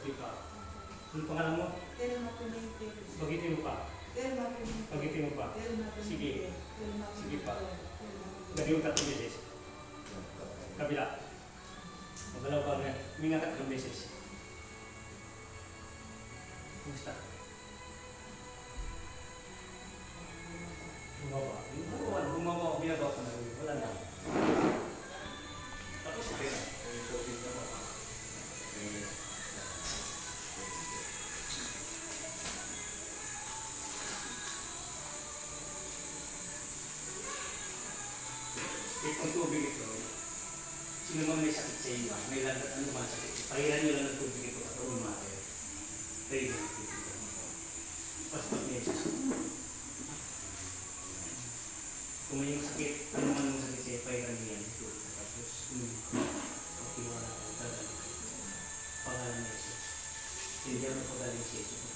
Diba? Ano pangalan mo? Bagitin mo pa. Bagitin mo pa. Sige. Sige pa. Lagi yung 3 beses. Kabila. Magalaw ka nga. Huminga 3 beses. Kumusta? Bumaba. Bumaba. Binabaw ka na. Wala na. Tapos na rin. Kung tubig ito, sino naman may sakit sa inyo, may landat ano man sakit, pahiran nyo lang ng tubig ito at umahay. Tayo na tubig ito. Paspat niya siya. Kung may yung sakit, ano man yung sakit siya, pahiran nyo yan. Tapos, pagkiwala ka, dadali. Pangalan ni Jesus. Hindi ako pagaling si Jesus.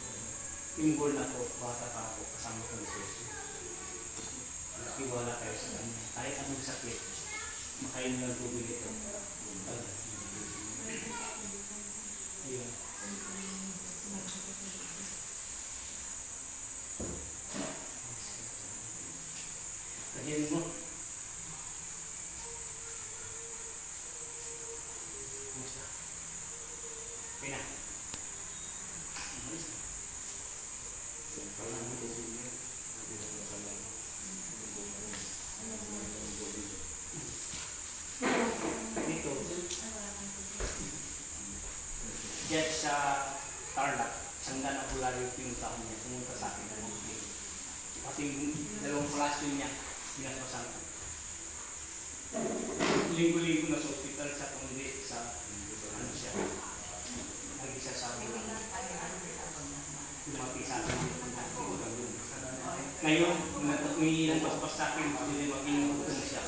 Timbol na ako, bata pa ako, kasama ko ni Jesus. Iwala kayo sa kanya. Kahit anong sakit, makain ng tubig ito. Ayun. Kahirin mo. Kumusta? Pina. Umalis na. Dito, diyan sa Tarlac, sangga na pula yung pinunta niya, pumunta sa akin ng mga pati yung 2 plasyo niya, pinasmasan ko. Linggo-linggo na sa hospital sa kundi sa ano siya, nag-isa sa lumaki sa akin. Ngayon, may ilang paspas sa akin, hindi mag-inom ko siya.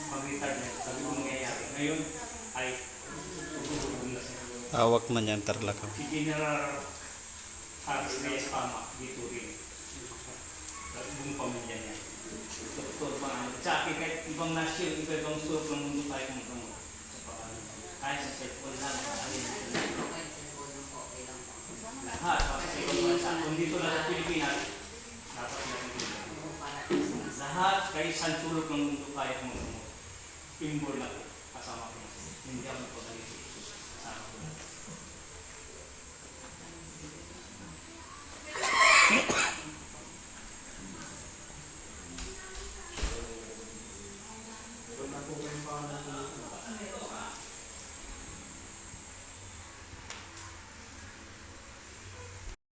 Mag-retard na, sabi ko mangyayari. Ngayon, ay tutulog na siya. Awak man yan, Tarlac. Si General Harris Reyes Pama, dito rin. Buong pamilya niya. Doktor pa. Sa akin, kahit ibang nasyil, ibang suwag ng mundo tayo kung sa pangalan. Kahit sa cellphone lang, lahat, kasi ibang bansa. Kung dito lang sa Pilipinas, dapat natin dito. Lahat, kahit saan sulok ng mundo tayo kung pimbol na ko, kasama ko na. Hindi ako nagpagaling sa Jesus, kasama ko na.